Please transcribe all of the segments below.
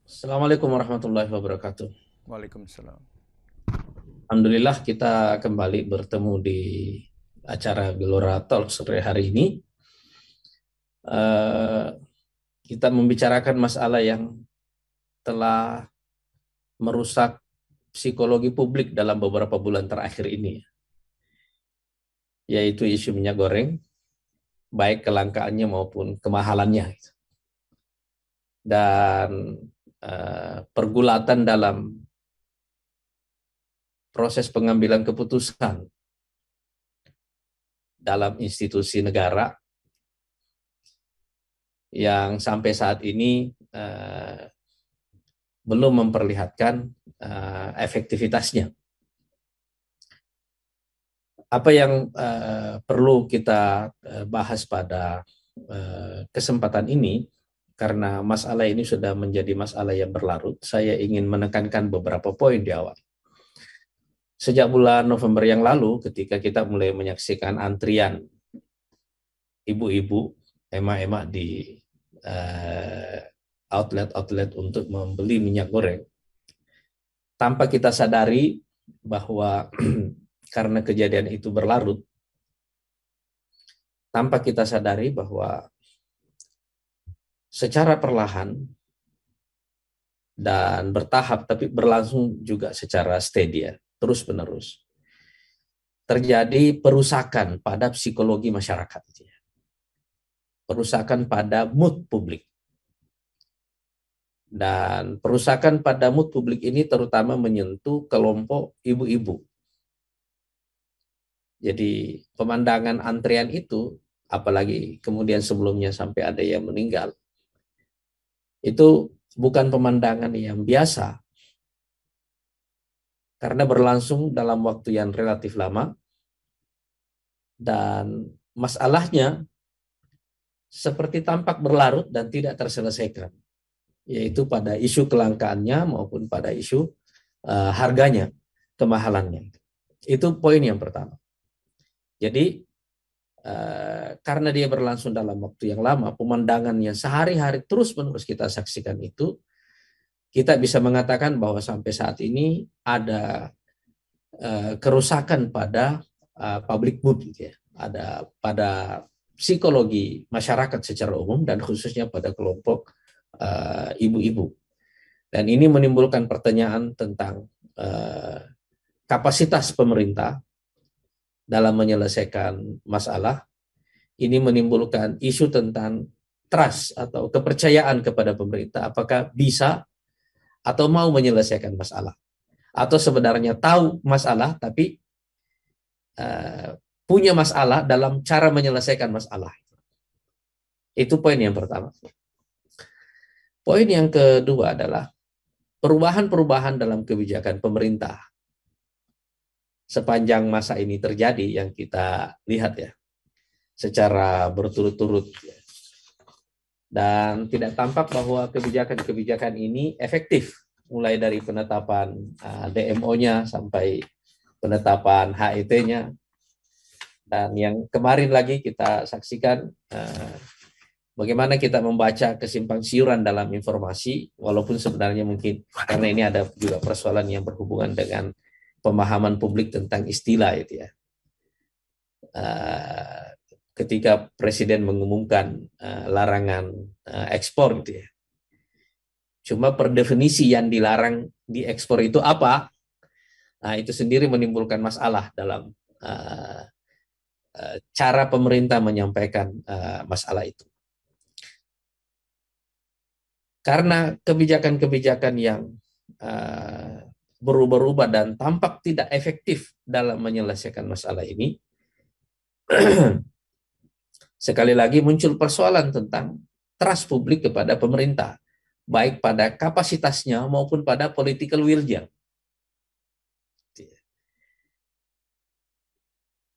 Assalamualaikum warahmatullahi wabarakatuh. Waalaikumsalam. Alhamdulillah kita kembali bertemu di acara Gelora Talk sore hari ini. Eh, kita membicarakan masalah yang telah merusak psikologi publik dalam beberapa bulan terakhir ini, yaitu isu minyak goreng, baik kelangkaannya maupun kemahalannya. Dan pergulatan dalam proses pengambilan keputusan dalam institusi negara yang sampai saat ini belum memperlihatkan efektivitasnya. Apa yang perlu kita bahas pada kesempatan ini, karena masalah ini sudah menjadi masalah yang berlarut, saya ingin menekankan beberapa poin di awal. Sejak bulan November yang lalu, ketika kita mulai menyaksikan antrian ibu-ibu, emak-emak di outlet-outlet untuk membeli minyak goreng, tanpa kita sadari bahwa karena kejadian itu berlarut, tanpa kita sadari bahwa secara perlahan dan bertahap, tapi berlangsung juga secara steady ya, terus-menerus, terjadi perusakan pada psikologi masyarakat, perusakan pada mood publik. Dan perusakan pada mood publik ini terutama menyentuh kelompok ibu-ibu. Jadi pemandangan antrean itu, apalagi kemudian sebelumnya sampai ada yang meninggal, itu bukan pemandangan yang biasa karena berlangsung dalam waktu yang relatif lama dan masalahnya seperti tampak berlarut dan tidak terselesaikan, yaitu pada isu kelangkaannya maupun pada isu harganya, kemahalannya. Itu poin yang pertama. Jadi karena dia berlangsung dalam waktu yang lama, pemandangannya sehari-hari terus-menerus kita saksikan itu, kita bisa mengatakan bahwa sampai saat ini ada kerusakan pada public mood, gitu ya. Ada pada psikologi masyarakat secara umum dan khususnya pada kelompok ibu-ibu. Dan ini menimbulkan pertanyaan tentang kapasitas pemerintah dalam menyelesaikan masalah. Ini menimbulkan isu tentang trust atau kepercayaan kepada pemerintah, apakah bisa atau mau menyelesaikan masalah, atau sebenarnya tahu masalah tapi uh, punya masalah dalam cara menyelesaikan masalah. Itu poin yang pertama. Poin yang kedua adalah perubahan-perubahan dalam kebijakan pemerintah sepanjang masa ini terjadi yang kita lihat ya, secara berturut-turut, dan tidak tampak bahwa kebijakan-kebijakan ini efektif, mulai dari penetapan DMO-nya sampai penetapan HET-nya. Dan yang kemarin lagi kita saksikan bagaimana kita membaca kesimpang siuran dalam informasi, walaupun sebenarnya mungkin karena ini ada juga persoalan yang berhubungan dengan pemahaman publik tentang istilah itu ya. Ketika Presiden mengumumkan larangan ekspor gitu ya. Cuma per definisi yang dilarang diekspor itu apa? Nah, itu sendiri menimbulkan masalah dalam cara pemerintah menyampaikan masalah itu. Karena kebijakan-kebijakan yang berubah-ubah dan tampak tidak efektif dalam menyelesaikan masalah ini, sekali lagi muncul persoalan tentang trust publik kepada pemerintah, baik pada kapasitasnya maupun pada political will-nya.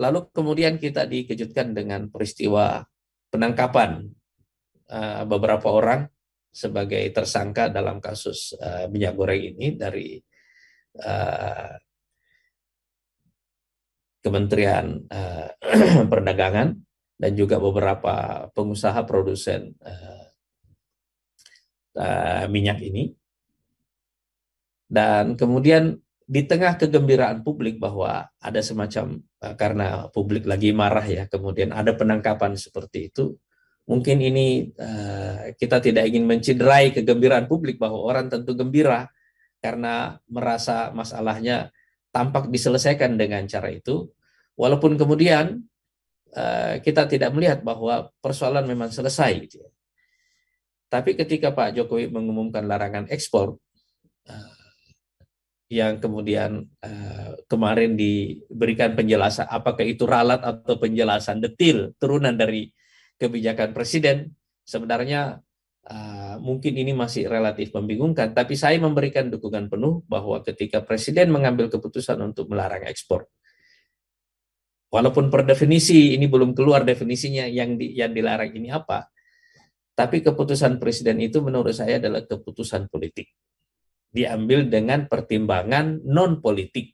Lalu kemudian kita dikejutkan dengan peristiwa penangkapan beberapa orang sebagai tersangka dalam kasus minyak goreng ini dari Kementerian Perdagangan dan juga beberapa pengusaha produsen minyak ini. Dan kemudian di tengah kegembiraan publik bahwa ada semacam karena publik lagi marah ya, kemudian ada penangkapan seperti itu, mungkin ini kita tidak ingin mencederai kegembiraan publik bahwa orang tentu gembira karena merasa masalahnya tampak diselesaikan dengan cara itu, walaupun kemudian kita tidak melihat bahwa persoalan memang selesai. Gitu ya. Tapi ketika Pak Jokowi mengumumkan larangan ekspor, yang kemudian kemarin diberikan penjelasan apakah itu ralat atau penjelasan detil turunan dari kebijakan presiden, sebenarnya mungkin ini masih relatif membingungkan, tapi saya memberikan dukungan penuh bahwa ketika presiden mengambil keputusan untuk melarang ekspor, walaupun per definisi ini belum keluar definisinya yang dilarang ini apa, tapi keputusan presiden itu menurut saya adalah keputusan politik. Diambil dengan pertimbangan non-politik,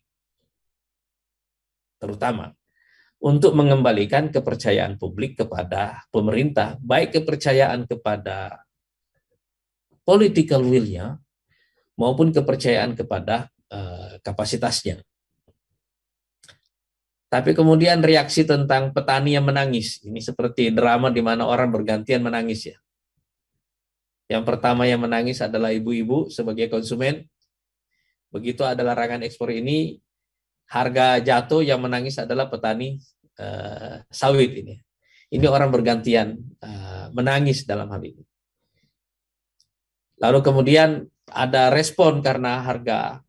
terutama untuk mengembalikan kepercayaan publik kepada pemerintah, baik kepercayaan kepada political will-nya maupun kepercayaan kepada kapasitasnya. Tapi kemudian reaksi tentang petani yang menangis, ini seperti drama di mana orang bergantian menangis ya. Yang pertama yang menangis adalah ibu-ibu sebagai konsumen. Begitu ada larangan ekspor ini, harga jatuh, yang menangis adalah petani sawit ini. Ini orang bergantian menangis dalam hal ini. Lalu kemudian ada respon karena harga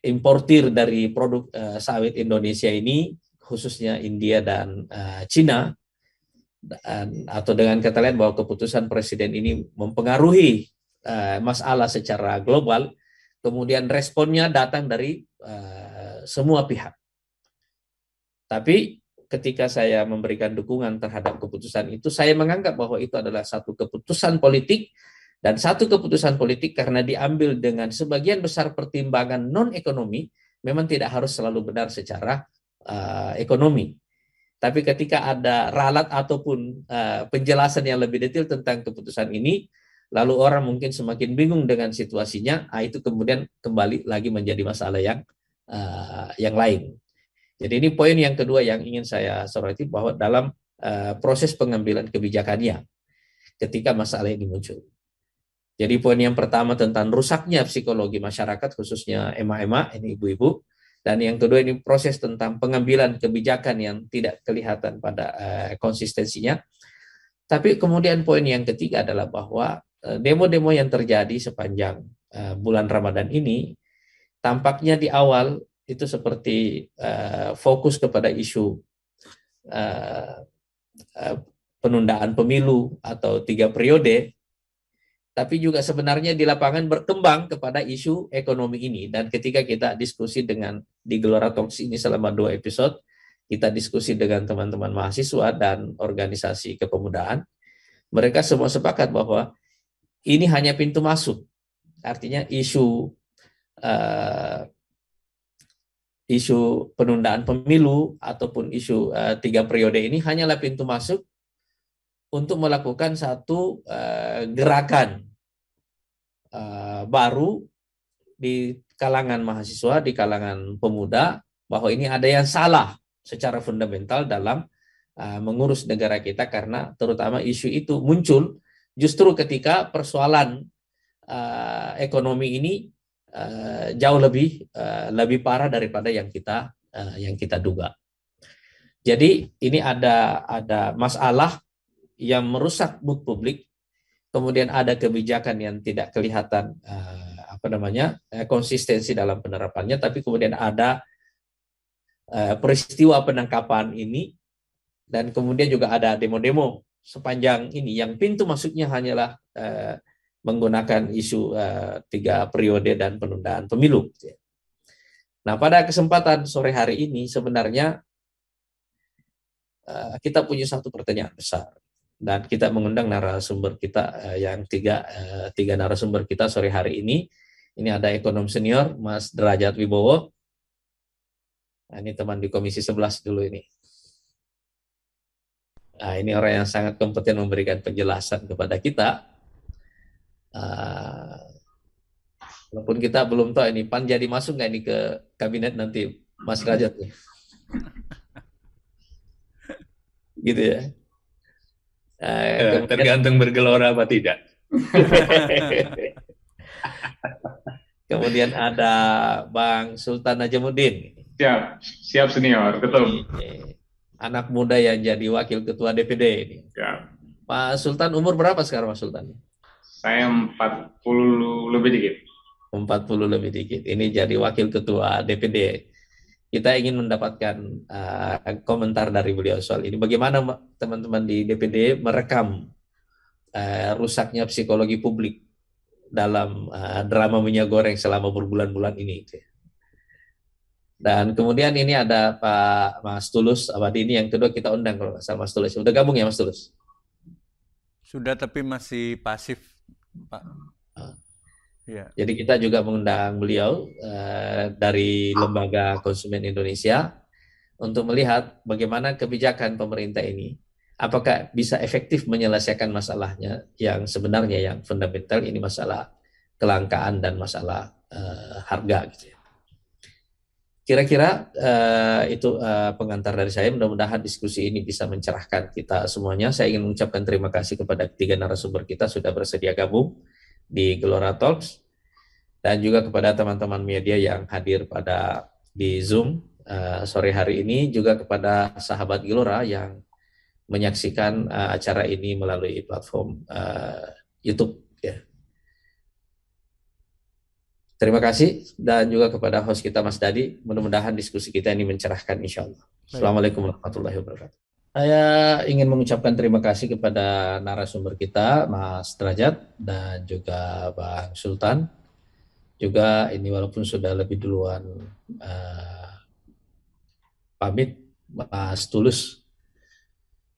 importir dari produk sawit Indonesia ini, khususnya India dan Cina, atau dengan kata lain bahwa keputusan presiden ini mempengaruhi masalah secara global, kemudian responnya datang dari semua pihak. Tapi ketika saya memberikan dukungan terhadap keputusan itu, saya menganggap bahwa itu adalah satu keputusan politik, dan satu keputusan politik karena diambil dengan sebagian besar pertimbangan non-ekonomi, memang tidak harus selalu benar secara ekonomi. Tapi ketika ada ralat ataupun penjelasan yang lebih detail tentang keputusan ini, lalu orang mungkin semakin bingung dengan situasinya, itu kemudian kembali lagi menjadi masalah yang lain. Jadi ini poin yang kedua yang ingin saya soroti, bahwa dalam proses pengambilan kebijakannya ketika masalah ini muncul. Jadi poin yang pertama tentang rusaknya psikologi masyarakat, khususnya emak-emak, ini ibu-ibu. Dan yang kedua ini proses tentang pengambilan kebijakan yang tidak kelihatan pada konsistensinya. Tapi kemudian poin yang ketiga adalah bahwa demo-demo yang terjadi sepanjang bulan Ramadan ini, tampaknya di awal itu seperti fokus kepada isu penundaan pemilu atau 3 periode, tapi juga sebenarnya di lapangan berkembang kepada isu ekonomi ini. Dan ketika kita diskusi di Gelora Talks ini selama 2 episode, kita diskusi dengan teman-teman mahasiswa dan organisasi kepemudaan, mereka semua sepakat bahwa ini hanya pintu masuk. Artinya isu penundaan pemilu ataupun isu 3 periode ini hanyalah pintu masuk untuk melakukan satu gerakan baru di kalangan mahasiswa, di kalangan pemuda, bahwa ini ada yang salah secara fundamental dalam mengurus negara kita, karena terutama isu itu muncul justru ketika persoalan ekonomi ini jauh lebih parah daripada yang kita duga. Jadi ini ada masalah yang merusak mood publik, kemudian ada kebijakan yang tidak kelihatan konsistensi dalam penerapannya, tapi kemudian ada peristiwa penangkapan ini, dan kemudian juga ada demo-demo sepanjang ini yang pintu masuknya hanyalah menggunakan isu 3 periode dan penundaan pemilu. Nah, pada kesempatan sore hari ini sebenarnya kita punya satu pertanyaan besar, dan kita mengundang narasumber kita yang tiga narasumber kita sore hari ini. Ini ada ekonom senior Mas Derajat Wibowo. Nah, ini teman di Komisi 11 dulu ini. Nah, ini orang yang sangat kompeten memberikan penjelasan kepada kita. Uh, Walaupun kita belum tahu ini PAN jadi masuk nggak ini ke kabinet nanti Mas Derajat nih. Gitu ya. Kemudian, Tergantung bergelora apa tidak. kemudian ada Bang Sultan Najamuddin. Siap, siap senior, betul. Anak muda yang jadi wakil ketua DPD ini. Ya. Pak Sultan umur berapa sekarang Mas Sultan? Saya 40 lebih dikit. 40 lebih dikit. Ini jadi wakil ketua DPD. Kita ingin mendapatkan komentar dari beliau soal ini. Bagaimana teman-teman di DPD merekam rusaknya psikologi publik dalam drama minyak goreng selama berbulan-bulan ini. Dan kemudian ini ada Pak Mas Tulus Abadi, ini yang kedua kita undang kalau nggak salah Mas Tulus. Udah gabung ya Mas Tulus? Sudah, tapi masih pasif, Pak. Ya. Jadi kita juga mengundang beliau dari Lembaga Konsumen Indonesia untuk melihat bagaimana kebijakan pemerintah ini, apakah bisa efektif menyelesaikan masalahnya yang sebenarnya yang fundamental, ini masalah kelangkaan dan masalah harga gitu ya. Kira-kira itu pengantar dari saya. Mudah-mudahan diskusi ini bisa mencerahkan kita semuanya. Saya ingin mengucapkan terima kasih kepada ketiga narasumber kita sudah bersedia gabung di Gelora Talks, dan juga kepada teman-teman media yang hadir di Zoom sore hari ini, juga kepada sahabat Gelora yang menyaksikan acara ini melalui platform YouTube. Ya. Terima kasih, dan juga kepada host kita Mas Dadi. Mudah-mudahan diskusi kita ini mencerahkan insya Allah. Assalamualaikum warahmatullahi wabarakatuh. Saya ingin mengucapkan terima kasih kepada narasumber kita Mas Derajat dan juga Bang Sultan. Juga ini walaupun sudah lebih duluan pamit, Mas Tulus.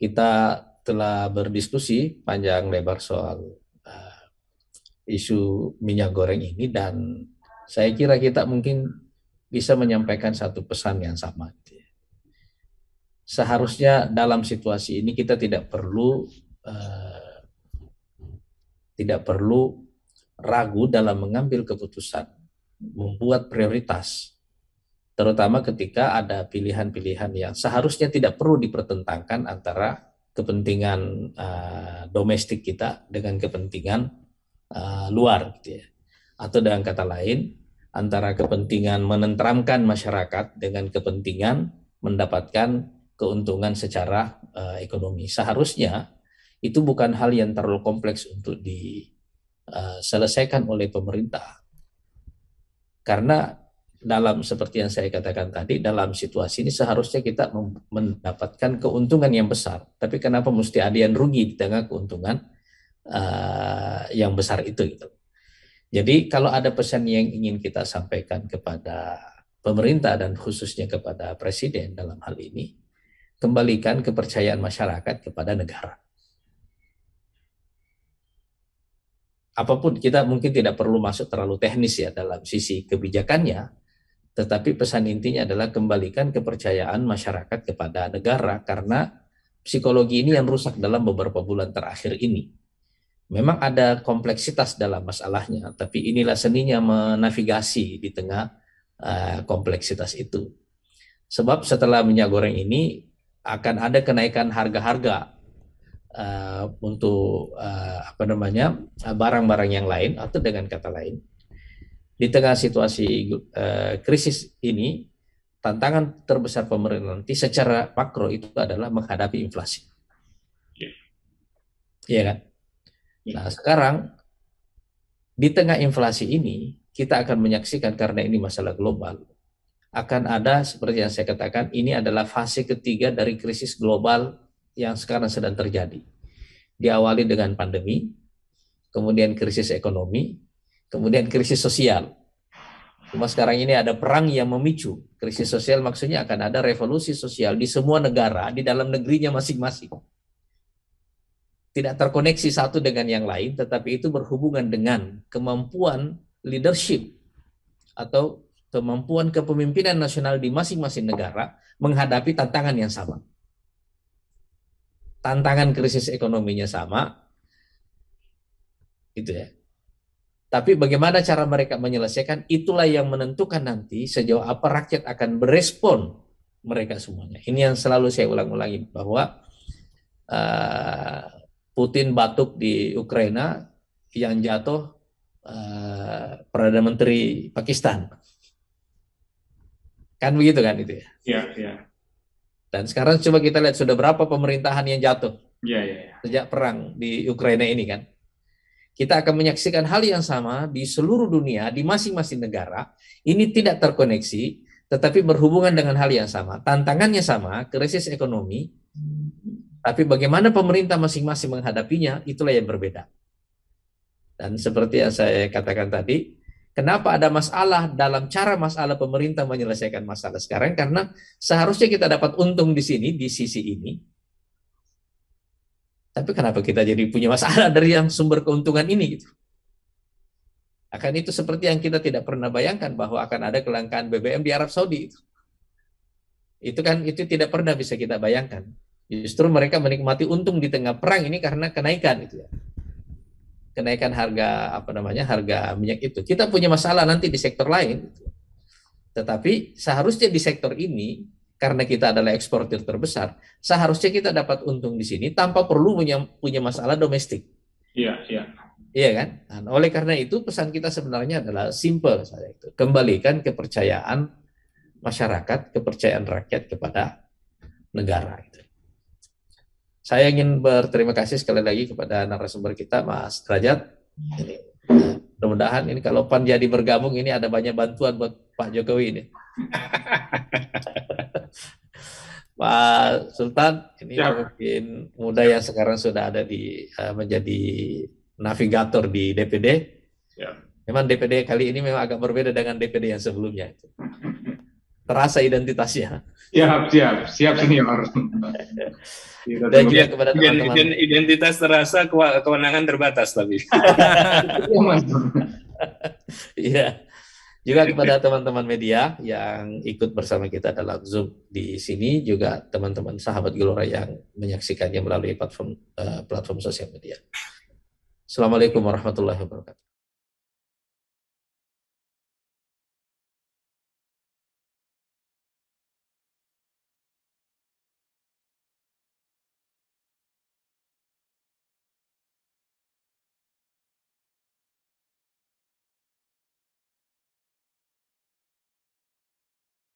Kita telah berdiskusi panjang lebar soal isu minyak goreng ini, dan saya kira kita mungkin bisa menyampaikan satu pesan yang sama. Seharusnya dalam situasi ini kita tidak perlu ragu dalam mengambil keputusan, membuat prioritas, terutama ketika ada pilihan-pilihan yang seharusnya tidak perlu dipertentangkan antara kepentingan domestik kita dengan kepentingan luar, gitu ya. Atau dengan kata lain, antara kepentingan menenteramkan masyarakat dengan kepentingan mendapatkan keuntungan secara ekonomi. Seharusnya itu bukan hal yang terlalu kompleks untuk diselesaikan oleh pemerintah. Karena seperti yang saya katakan tadi, dalam situasi ini seharusnya kita mendapatkan keuntungan yang besar. Tapi kenapa mesti ada yang rugi di tengah keuntungan yang besar itu gitu. Jadi kalau ada pesan yang ingin kita sampaikan kepada pemerintah dan khususnya kepada Presiden dalam hal ini, kembalikan kepercayaan masyarakat kepada negara. Apapun, kita mungkin tidak perlu masuk terlalu teknis ya dalam sisi kebijakannya, tetapi pesan intinya adalah kembalikan kepercayaan masyarakat kepada negara, karena psikologi ini yang rusak dalam beberapa bulan terakhir ini. Memang ada kompleksitas dalam masalahnya, tapi inilah seninya menavigasi di tengah kompleksitas itu. Sebab setelah minyak goreng ini akan ada kenaikan harga-harga untuk barang-barang yang lain, atau dengan kata lain, di tengah situasi krisis ini, tantangan terbesar pemerintah nanti secara makro itu adalah menghadapi inflasi. Iya kan? Nah, sekarang di tengah inflasi ini kita akan menyaksikan, karena ini masalah global, akan ada seperti yang saya katakan, ini adalah fase ketiga dari krisis global yang sekarang sedang terjadi. Diawali dengan pandemi, kemudian krisis ekonomi, kemudian krisis sosial. Cuma sekarang ini ada perang yang memicu krisis sosial, maksudnya akan ada revolusi sosial di semua negara, di dalam negerinya masing-masing. Tidak terkoneksi satu dengan yang lain, tetapi itu berhubungan dengan kemampuan leadership atau kemampuan kepemimpinan nasional di masing-masing negara menghadapi tantangan yang sama. Tantangan krisis ekonominya sama, itu ya. Tapi bagaimana cara mereka menyelesaikan, itulah yang menentukan nanti sejauh apa rakyat akan berespon mereka semuanya. Ini yang selalu saya ulang-ulangi, bahwa Putin batuk di Ukraina, yang jatuh Perdana Menteri Pakistan. Kan begitu kan itu ya? Iya, iya. Dan sekarang coba kita lihat sudah berapa pemerintahan yang jatuh Iya, iya. sejak perang di Ukraina ini kan. Kita akan menyaksikan hal yang sama di seluruh dunia, di masing-masing negara. Ini tidak terkoneksi, tetapi berhubungan dengan hal yang sama. Tantangannya sama, krisis ekonomi, tapi bagaimana pemerintah masing-masing menghadapinya, itulah yang berbeda. Dan seperti yang saya katakan tadi, kenapa ada masalah dalam cara masalah pemerintah menyelesaikan masalah sekarang? Karena seharusnya kita dapat untung di sini, di sisi ini. Tapi kenapa kita jadi punya masalah dari yang sumber keuntungan ini gitu? Akan itu seperti yang kita tidak pernah bayangkan bahwa akan ada kelangkaan BBM di Arab Saudi. Itu kan itu tidak pernah bisa kita bayangkan. Justru mereka menikmati untung di tengah perang ini karena kenaikan itu ya. Kenaikan harga harga minyak itu. Kita punya masalah nanti di sektor lain. Gitu. Tetapi seharusnya di sektor ini, karena kita adalah eksportir terbesar, seharusnya kita dapat untung di sini tanpa perlu punya masalah domestik. Iya, iya. Iya kan? Dan oleh karena itu pesan kita sebenarnya adalah simple saja itu. Kembalikan kepercayaan masyarakat, kepercayaan rakyat kepada negara. Gitu. Saya ingin berterima kasih sekali lagi kepada narasumber kita, Mas Derajat. Ini, mudah-mudahan ini kalau PAN jadi bergabung ini ada banyak bantuan buat Pak Jokowi ini. Pak Sultan, ini pemimpin muda yang sekarang sudah ada di menjadi navigator di DPD. Ya. Memang DPD kali ini memang agak berbeda dengan DPD yang sebelumnya. Terasa identitasnya. Siap senior. Dan juga kepada teman-teman. Identitas terasa, kewenangan terbatas tapi. Iya. Juga kepada teman-teman media yang ikut bersama kita dalam Zoom di sini, juga teman-teman sahabat Gelora yang menyaksikannya melalui platform sosial media. Assalamualaikum warahmatullahi wabarakatuh.